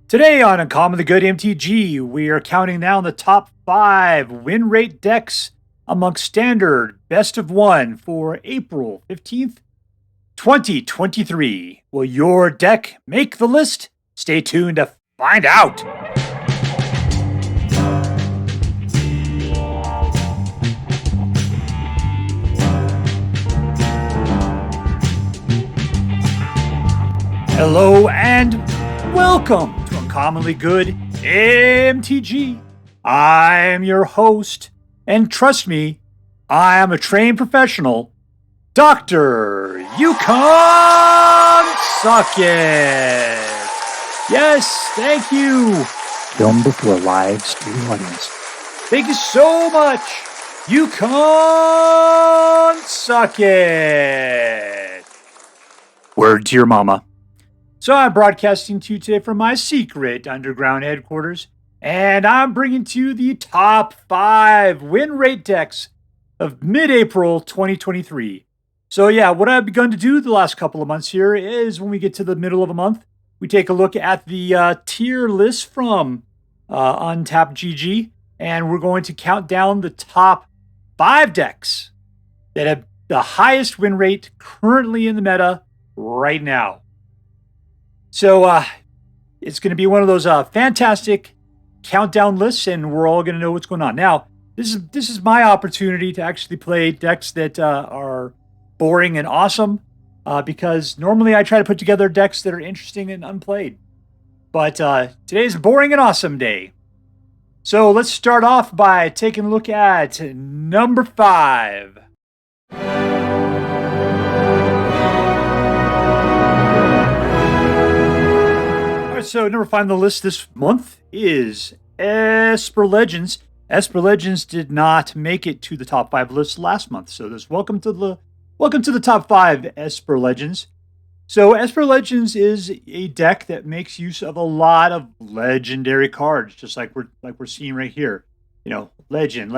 Today on Uncommonly Good MTG, we are counting down the top 5 win rate decks amongst standard best of 1 for April 15th, 2023. Will your deck make the list? Stay tuned to find out. Hello and welcome to Uncommonly Good MTG. I am your host, and trust me, I am a trained professional, Dr. Yukon Suckett. Yes, thank you. Filmed before live stream audience. Thank you so much, Yukon Suckett. Word to your mama. So I'm broadcasting to you today from my secret underground headquarters, and I'm bringing to you the top 5 win rate decks of mid-April 2023. So yeah, what I've begun to do the last couple of months here is when we get to the middle of a month, we take a look at the tier list from Untapped GG, and we're going to count down the top 5 decks that have the highest win rate currently in the meta right now. So it's going to be one of those fantastic countdown lists, and we're all going to know what's going on. Now, this is my opportunity to actually play decks that are boring and awesome, because normally I try to put together decks that are interesting and unplayed. But today's a boring and awesome day. So let's start off by taking a look at number 5. So number 5 on the list this month is Esper Legends. Esper Legends did not make it to the top 5 list last month, so this welcome to the top 5 Esper Legends. So Esper Legends is a deck that makes use of a lot of legendary cards, just like we're seeing right here. You know, legend.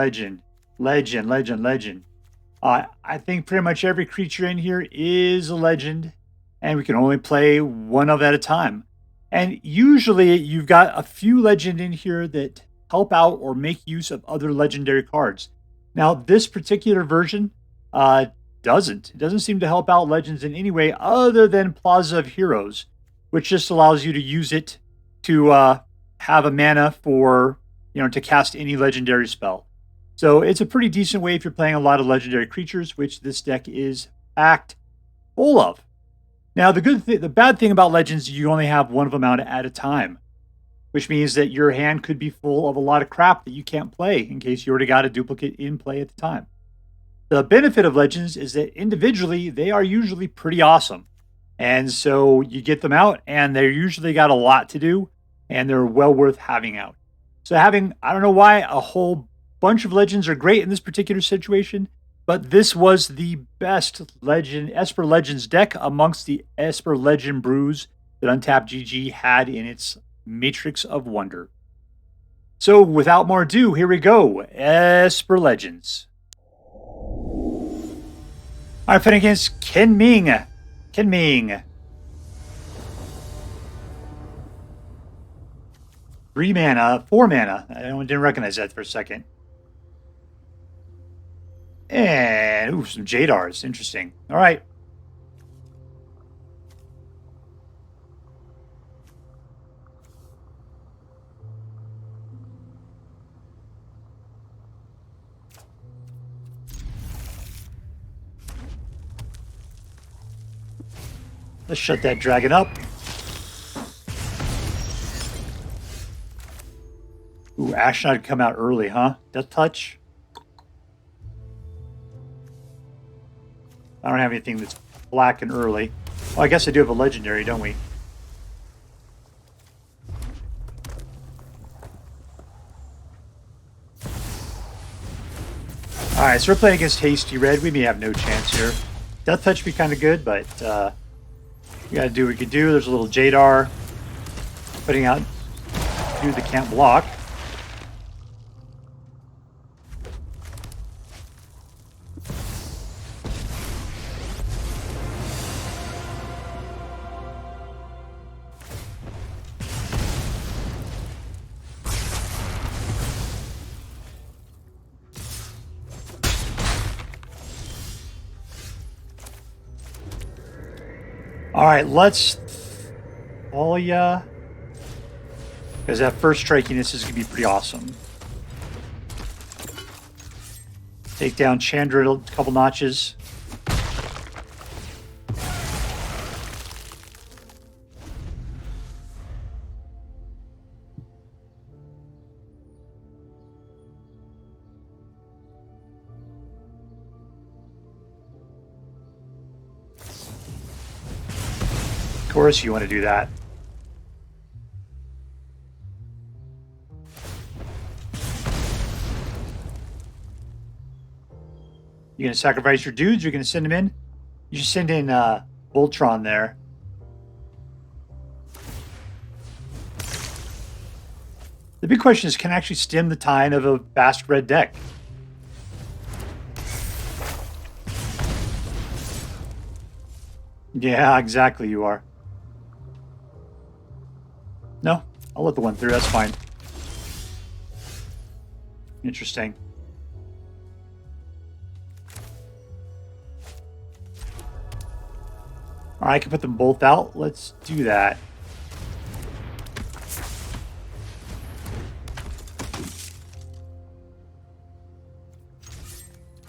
I think pretty much every creature in here is a legend, and we can only play one of at a time. And usually you've got a few legend in here that help out or make use of other legendary cards. Now, this particular version doesn't. It doesn't seem to help out legends in any way other than Plaza of Heroes, which just allows you to use it to have a mana for, to cast any legendary spell. So it's a pretty decent way if you're playing a lot of legendary creatures, which this deck is packed full of. Now, the bad thing about Legends is you only have one of them out at a time, which means that your hand could be full of a lot of crap that you can't play in case you already got a duplicate in play at the time. The benefit of Legends is that individually, they are usually pretty awesome. And so you get them out, and they're usually got a lot to do, and they're well worth having out. So having, I don't know why, a whole bunch of Legends are great in this particular situation, but this was the best Esper Legends deck amongst the Esper Legend brews that Untapped GG had in its Matrix of Wonder. So without more ado, here we go. Esper Legends. All right, fighting against Ken Ming. 3 mana, 4 mana. I didn't recognize that for a second. And, some Jadars. Interesting. All right. Let's shut that dragon up. Ooh, Ashnod come out early, huh? Death Touch. I don't have anything that's black and early. Well, I guess I do have a legendary, don't we? Alright, so we're playing against Hasty Red. We may have no chance here. Death Touch would be kind of good, but we gotta do what we could do. There's a little Jadar putting out dude that can't block. All right, let's follow ya. Because that first strikiness is going to be pretty awesome. Take down Chandra a couple notches. Of course you want to do that. You gonna sacrifice your dudes? You're gonna send them in? You should send in Voltron there. The big question is, can I actually stem the tide of a fast red deck? Yeah, exactly, you are. No, I'll let the one through, that's fine. Interesting. Alright, I can put them both out. Let's do that.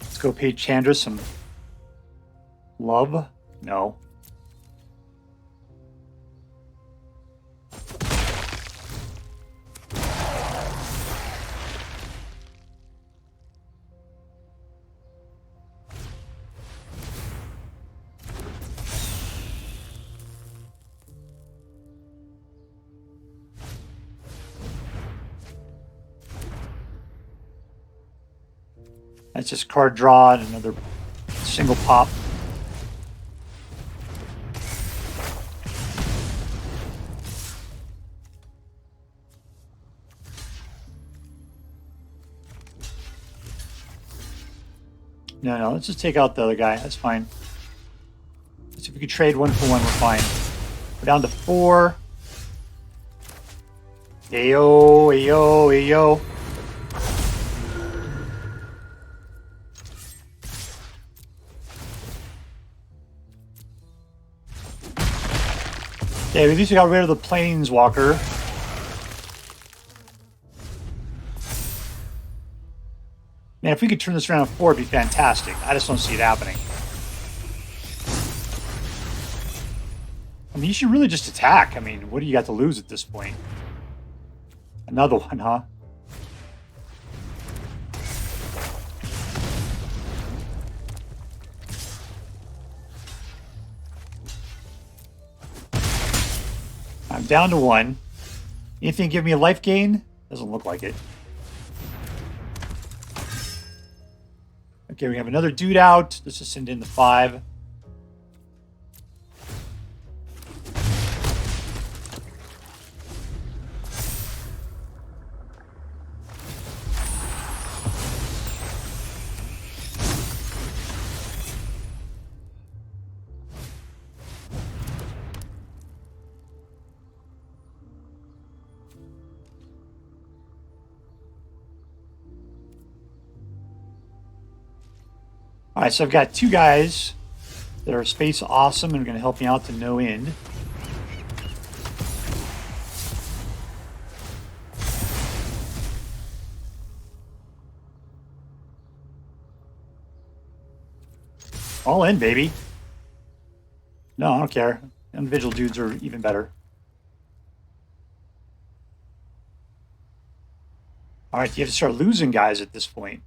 Let's go pay Chandra some love. No. That's just card draw and another single pop. No, let's just take out the other guy. That's fine. Let's see if we could trade 1 for 1. We're fine. We're down to 4. Ayo, ayo, ayo. Okay, at least we got rid of the Planeswalker. Man, if we could turn this around to 4, it'd be fantastic. I just don't see it happening. I mean, you should really just attack. I mean, what do you got to lose at this point? Another one, huh? I'm down to 1. Anything give me a life gain? Doesn't look like it. Okay, we have another dude out. Let's just send in the 5. All right, so I've got 2 guys that are space awesome and are going to help me out to no end. All in, baby. No, I don't care. Individual dudes are even better. All right, you have to start losing guys at this point.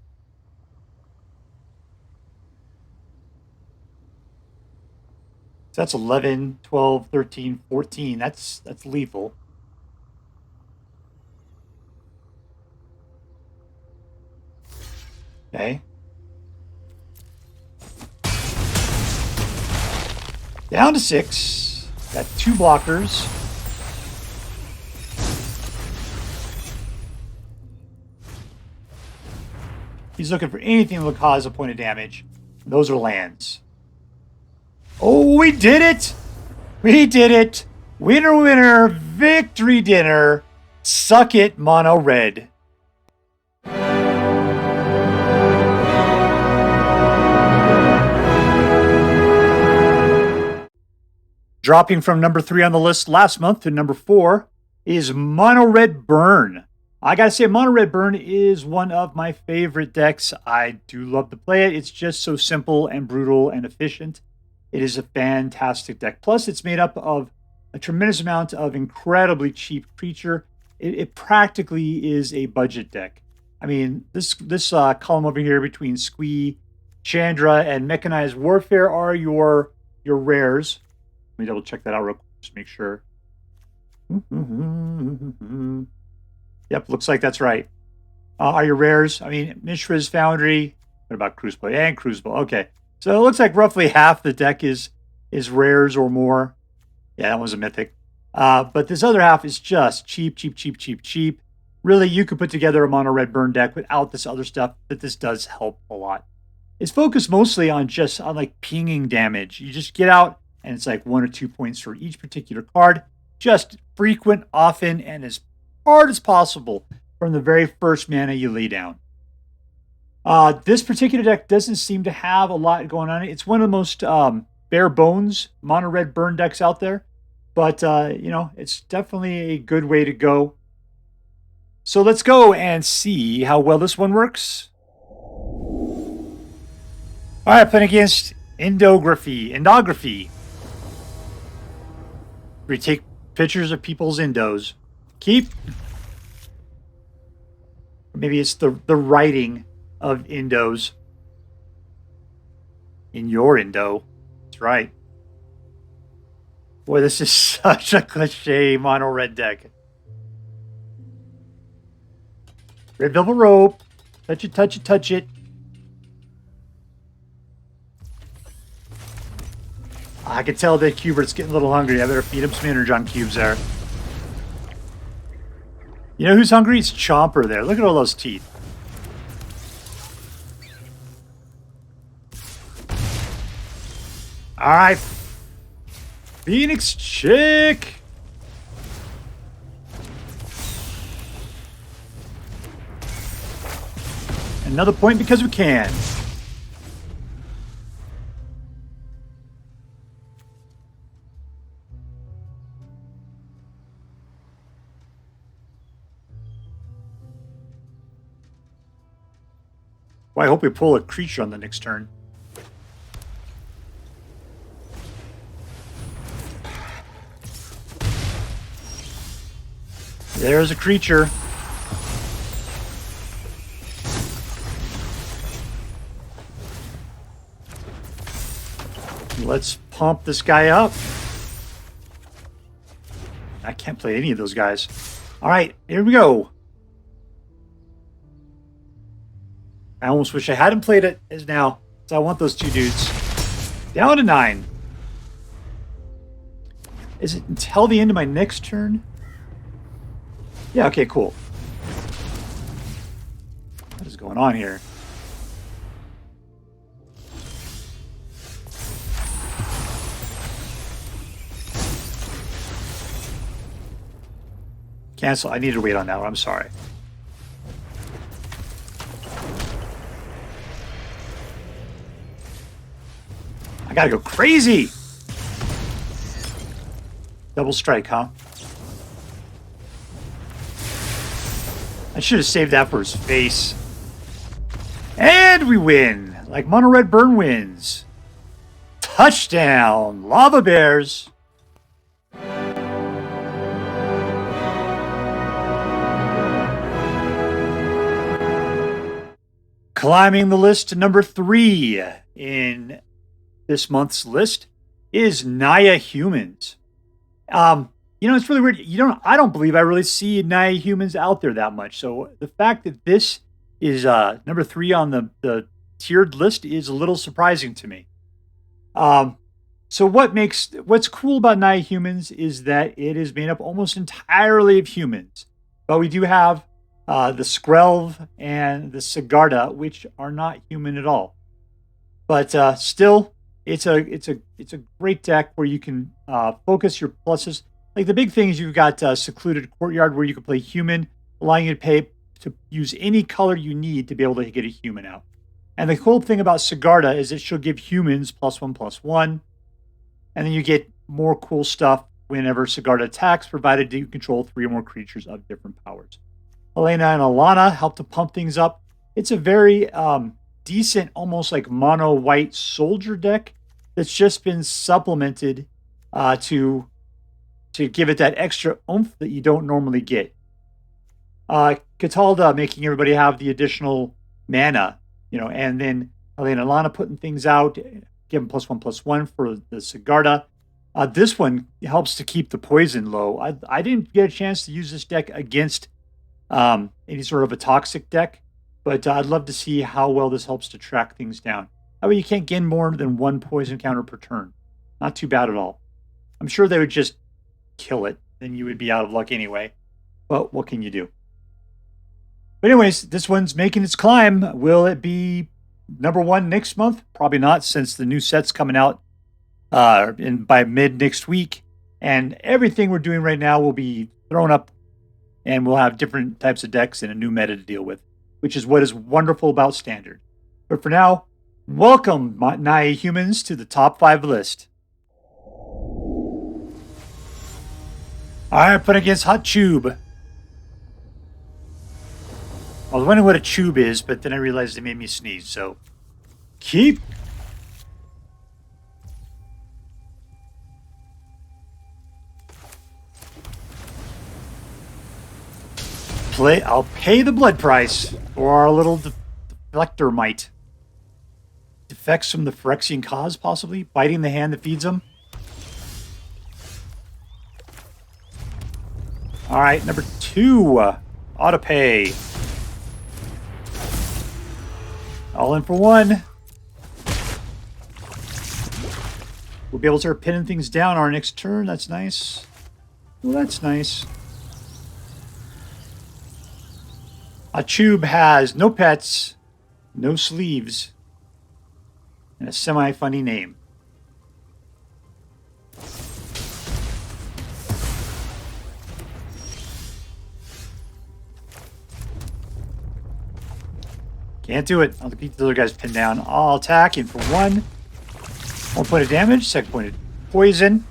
So that's 11, 12, 13, 14. That's lethal. Okay. Down to 6. Got 2 blockers. He's looking for anything that will cause a point of damage. Those are lands. Oh, we did it! We did it! Winner, winner, victory dinner. Suck it, mono red. Dropping from number 3 on the list last month to number 4 is Mono Red Burn. I gotta say, Mono Red Burn is one of my favorite decks. I do love to play it. It's just so simple and brutal and efficient. It is a fantastic deck. Plus, it's made up of a tremendous amount of incredibly cheap creature. It practically is a budget deck. I mean, this column over here between Squee, Chandra, and Mechanized Warfare are your rares. Let me double check that out real quick, just make sure. Yep, looks like that's right. Are your rares? I mean, Mishra's Foundry. What about Crucible? And Crucible. Okay. So it looks like roughly half the deck is rares or more. Yeah, that was a mythic. But this other half is just cheap, cheap, cheap, cheap, cheap. Really, you could put together a Mono Red Burn deck without this other stuff, but this does help a lot. It's focused mostly on like pinging damage. You just get out, and it's like 1 or 2 points for each particular card. Just frequent, often, and as hard as possible from the very first mana you lay down. This particular deck doesn't seem to have a lot going on. It's one of the most bare bones Mono Red Burn decks out there. But, it's definitely a good way to go. So let's go and see how well this one works. All right, playing against Endography. We take pictures of people's endos. Keep. Maybe it's the writing of endos. In your endo. That's right. Boy, this is such a cliche mono red deck. Red Velvet Rope. Touch it, touch it, touch it. I can tell that Cubert's getting a little hungry. I better feed him some Energon cubes there. You know who's hungry? It's Chomper there. Look at all those teeth. All right. Phoenix Chick. Another point because we can. Well, I hope we pull a creature on the next turn. There's a creature. Let's pump this guy up. I can't play any of those guys. All right, here we go. I almost wish I hadn't played it as now. So I want those two dudes. Down to 9. Is it until the end of my next turn? Yeah, okay, cool. What is going on here? Cancel. I need to wait on that one. I'm sorry. I gotta go crazy. Double strike, huh? I should have saved that for his face. And we win. Like Mono Red Burn wins. Touchdown. Lava Bears. Climbing the list to number 3 in this month's list is Naya Humans. It's really weird. I don't believe I really see Naya Humans out there that much. So the fact that this is number 3 on the tiered list is a little surprising to me. So what's cool about Naya Humans is that it is made up almost entirely of humans. But we do have the Skrelv and the Sigarda, which are not human at all. But still, it's a great deck where you can focus your pluses. Like the big thing is you've got Secluded Courtyard where you can play human, allowing you to pay to use any color you need to be able to get a human out. And the cool thing about Sigarda is that she'll give humans +1/+1, and then you get more cool stuff whenever Sigarda attacks, provided you control 3 or more creatures of different powers. Helena and Alana help to pump things up. It's a very decent, almost like mono white soldier deck that's just been supplemented to give it that extra oomph that you don't normally get. Catalda making everybody have the additional mana, and then Helena and Alana putting things out, give them +1/+1 for the Sigarda. This one helps to keep the poison low. I didn't get a chance to use this deck against any sort of a toxic deck, but I'd love to see how well this helps to track things down. That way you can't gain more than 1 poison counter per turn. Not too bad at all. I'm sure they would just kill it, then you would be out of luck anyway. But what can you do? But anyways, this one's making its climb. Will it be #1 next month? Probably not, since the new set's coming out by mid next week. And everything we're doing right now will be thrown up, and we'll have different types of decks and a new meta to deal with, which is what is wonderful about Standard. But for now, welcome, Naya Humans, to the top 5 list. Alright, put against Hot Tube. I was wondering what a tube is, but then I realized it made me sneeze, so keep. I'll pay the blood price for our little deflector mite. Defects from the Phyrexian cause, possibly? Biting the hand that feeds them? Alright, number 2. Autopay. All in for 1. We'll be able to start pinning things down our next turn. That's nice. Well, that's nice. A tube has no pets, no sleeves, and a semi-funny name. Can't do it. I'll keep the other guys pinned down. I'll attack in for 1. 1 point of damage, 2nd point of poison.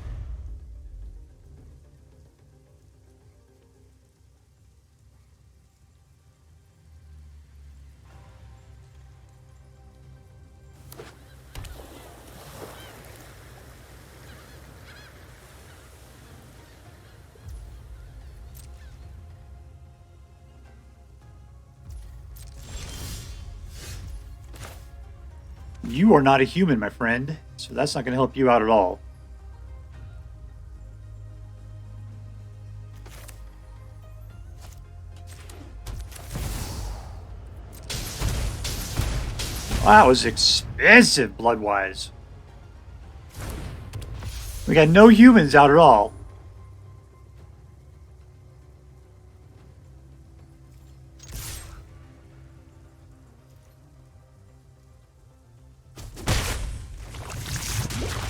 You are not a human, my friend, so that's not going to help you out at all. Wow, that was expensive, blood-wise. We got no humans out at all.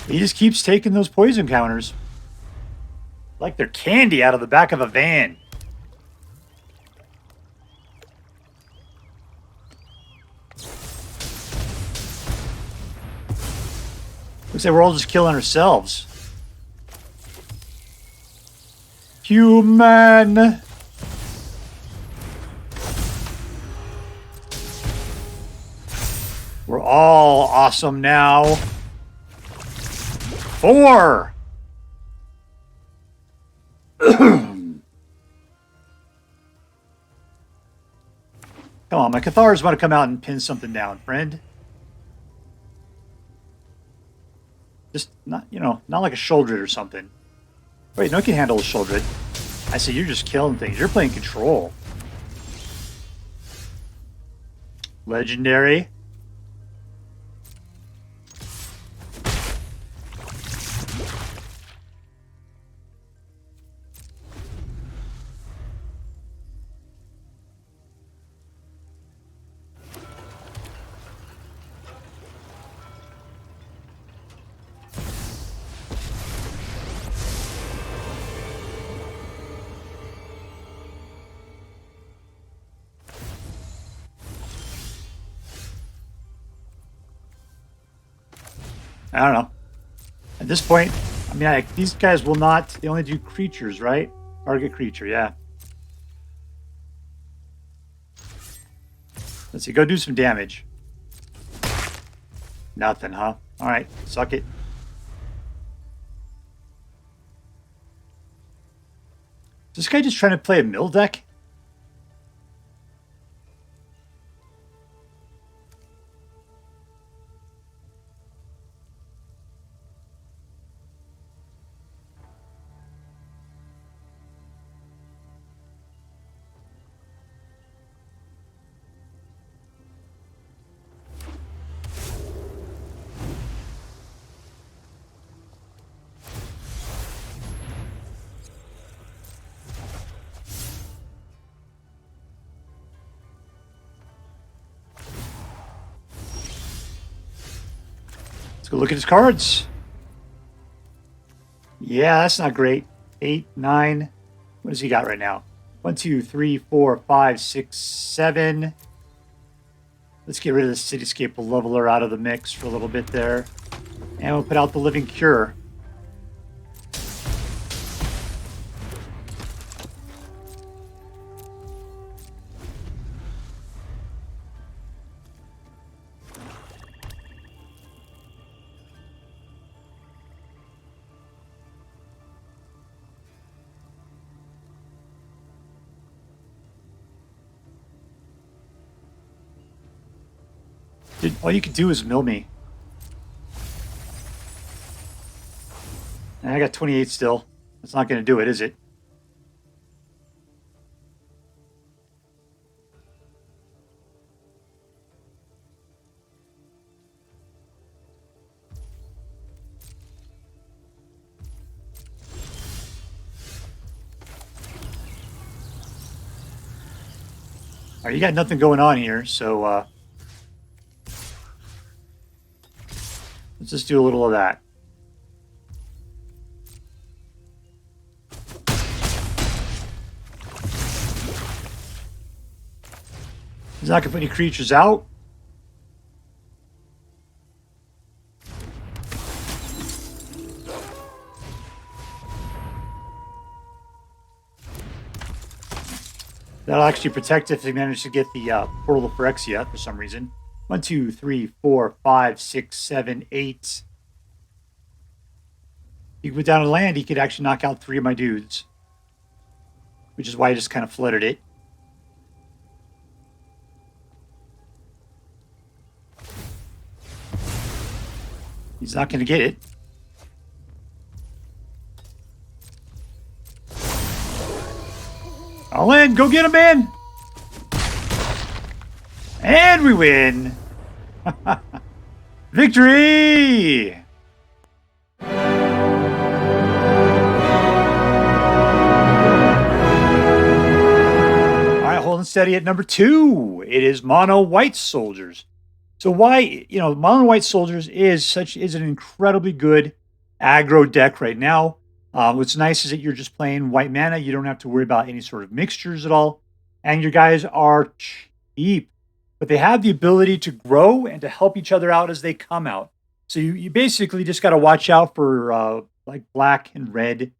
He just keeps taking those poison counters. Like they're candy out of the back of a van. Looks like we're all just killing ourselves. Human! We're all awesome now. 4! Come on, my Cathars want to come out and pin something down, friend. Just not, not like a Sholdred or something. Wait, no, you can handle a Sholdred. I see you're just killing things. You're playing control. Legendary. I don't know. At this point, I mean, these guys will not... They only do creatures, right? Target creature, yeah. Let's see, go do some damage. Nothing, huh? Alright, suck it. Is this guy just trying to play a mill deck? Go look at his cards. Yeah, that's not great. 8, 9. What does he got right now? 1, 2, 3, 4, 5, 6, 7. Let's get rid of the Cityscape Leveler out of the mix for a little bit there. And we'll put out the Living Cure. Dude, all you could do is mill me. And I got 28 still. That's not going to do it, is it? All right, you got nothing going on here, so let's just do a little of that. He's not going to put any creatures out. That'll actually protect if they manage to get the Portal of Phyrexia for some reason. 1, 2, 3, 4, 5, 6, 7, 8. He could put down a land, he could actually knock out 3 of my dudes. Which is why I just kind of flooded it. He's not going to get it. All in, go get him, man! And we win! Victory! Alright, holding steady at number 2. It is Mono White Soldiers. So why, Mono White Soldiers is an incredibly good aggro deck right now. What's nice is that you're just playing white mana. You don't have to worry about any sort of mixtures at all. And your guys are cheap. But they have the ability to grow and to help each other out as they come out. So you basically just got to watch out for like black and red.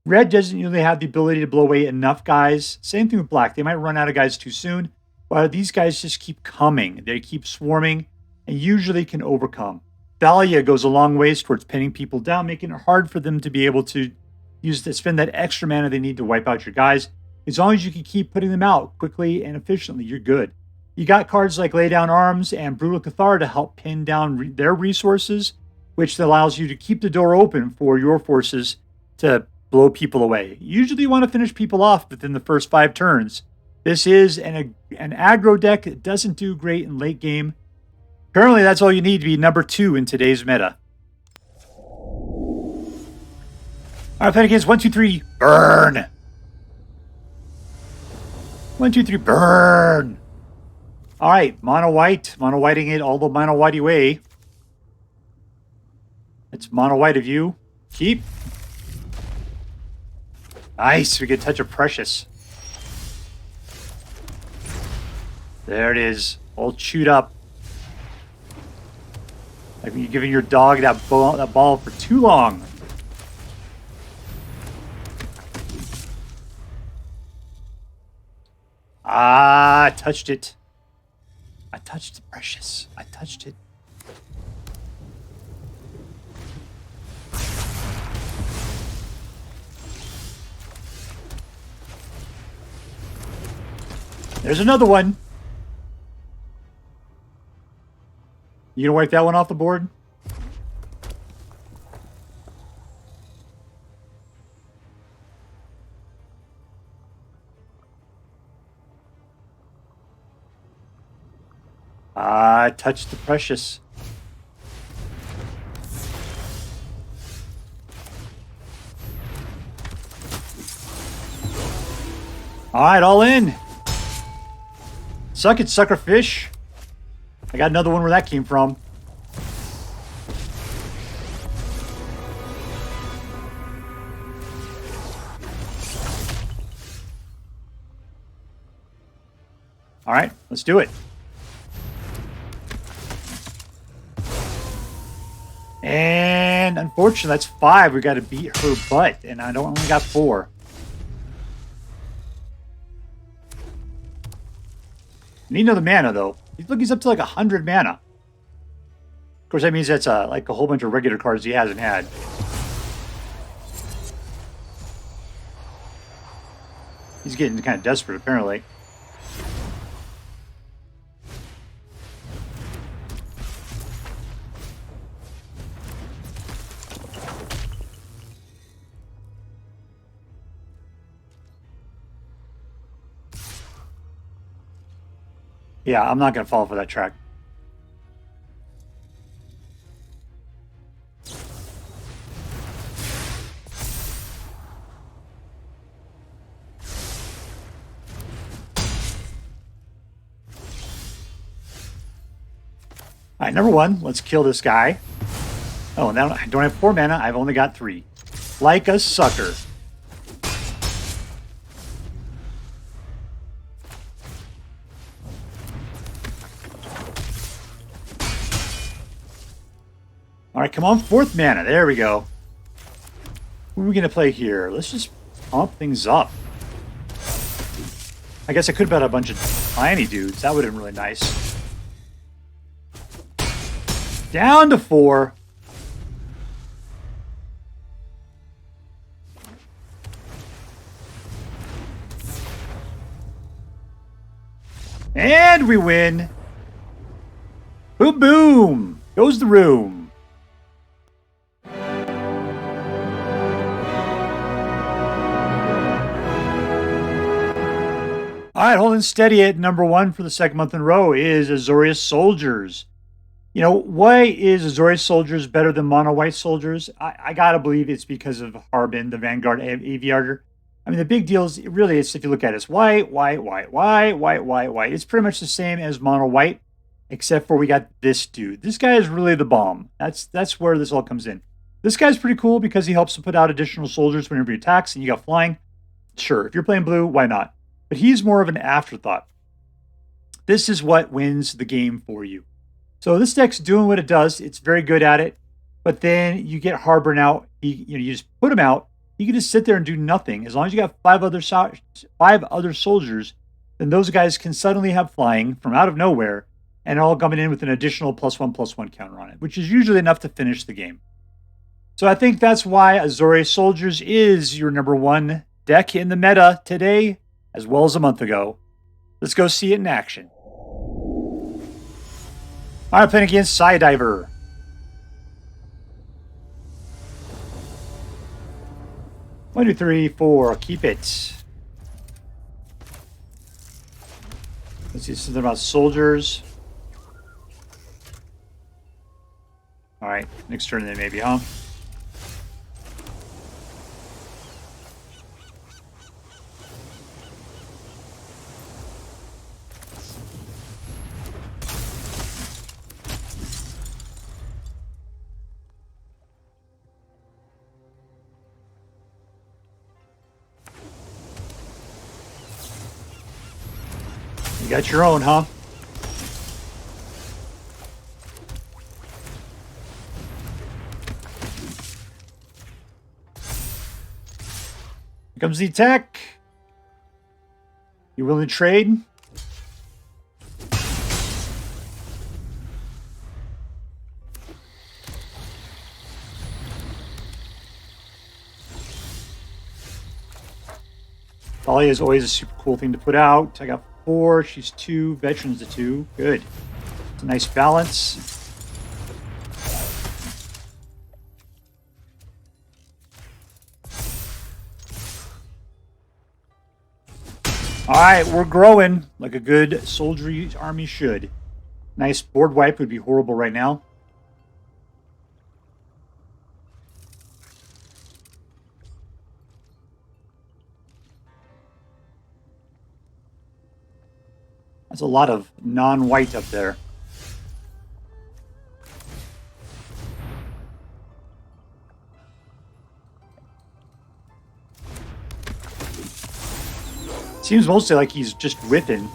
Red doesn't usually have the ability to blow away enough guys. Same thing with black. They might run out of guys too soon. But these guys just keep coming. They keep swarming and usually can overcome. Thalia goes a long ways towards pinning people down, making it hard for them to be able to spend that extra mana they need to wipe out your guys. As long as you can keep putting them out quickly and efficiently, you're good. You got cards like Lay Down Arms and Brutal Cathar to help pin down their resources, which allows you to keep the door open for your forces to blow people away. Usually you want to finish people off within the first 5 turns. This is an aggro deck that doesn't do great in late game. Currently, that's all you need to be number 2 in today's meta. All right, playing against 1, 2, 3, burn. 1, 2, 3, burn. All right, mono whiting it all the mono whitey way. It's mono white of you. Keep. Nice, we get a touch of precious. There it is, all chewed up. Like when you're giving your dog that ball for too long. Ah, I touched it. I touched the precious. I touched it. There's another one. You gonna wipe that one off the board? I touched the precious. All right, all in. Suck it, sucker fish. I got another one where that came from. All right, let's do it. And unfortunately, that's 5. We got to beat her butt, and I only got 4. Need another mana, though. Look, he's up to like 100 mana. Of course, that means that's like a whole bunch of regular cards he hasn't had. He's getting kind of desperate, apparently. Yeah, I'm not going to fall for that track. All right, number 1, let's kill this guy. Oh, now I don't have 4 mana. I've only got 3. Like a sucker. All right, come on, 4th mana. There we go. Who are we going to play here? Let's just pump things up. I guess I could have bet a bunch of tiny dudes. That would have been really nice. Down to 4. And we win. Boom, boom. Goes the room. All right, holding steady at number 1 for the second month in a row is Azorius Soldiers. You know, why is Azorius Soldiers better than Mono White Soldiers? I gotta believe it's because of Harbin, the Vanguard Aviator. I mean, the big deal is really, it's, if you look at it, it's white. It's pretty much the same as Mono White, except for we got this dude. This guy is really the bomb. That's where this all comes in. This guy's pretty cool because he helps to put out additional soldiers whenever he attacks, and you got flying. Sure, if you're playing blue, why not? But he's more of an afterthought. This is what wins the game for you. So this deck's doing what it does. It's very good at it. But then you get Harbor out. You just put him out. You can just sit there and do nothing. As long as you got 5 other soldiers, then those guys can suddenly have flying from out of nowhere, and all coming in with an additional +1/+1 counter on it, which is usually enough to finish the game. So I think that's why Azorius Soldiers is your number 1 deck in the meta today, as well as a month ago. Let's go see it in action. All right, playing against Psydiver. One, two, three, four. Keep it. Let's see something about soldiers. All right, next turn then maybe, huh? You got your own, huh? Here comes the attack. You willing to trade? Thalia is always a super cool thing to put out. I got 4. She's 2. Veterans a 2. Good. It's a nice balance. All right, we're growing like a good soldier army should. Nice board wipe would be horrible right now. That's a lot of non-white up there. Seems mostly like he's just whipping.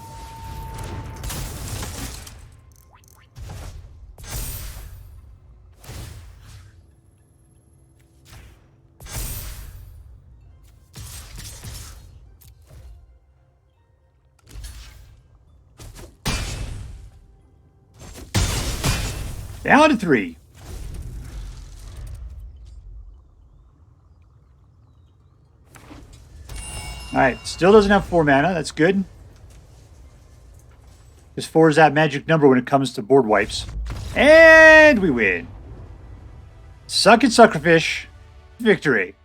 Down to 3. All right, still doesn't have 4 mana. That's good. Because 4 is that magic number when it comes to board wipes. And we win. Suck it, suckerfish. Victory.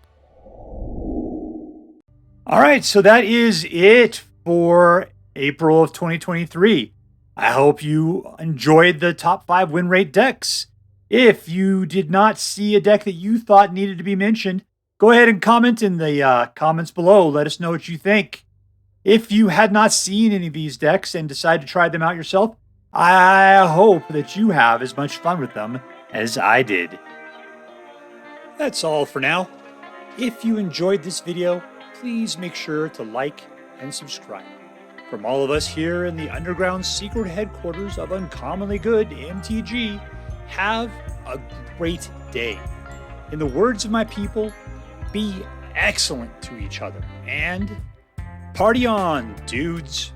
All right, so that is it for April of 2023. I hope you enjoyed the top 5 win rate decks. If you did not see a deck that you thought needed to be mentioned, go ahead and comment in the comments below. Let us know what you think. If you had not seen any of these decks and decide to try them out yourself, I hope that you have as much fun with them as I did. That's all for now. If you enjoyed this video, please make sure to like and subscribe. From all of us here in the underground secret headquarters of Uncommonly Good MTG, have a great day. In the words of my people, be excellent to each other, and party on, dudes.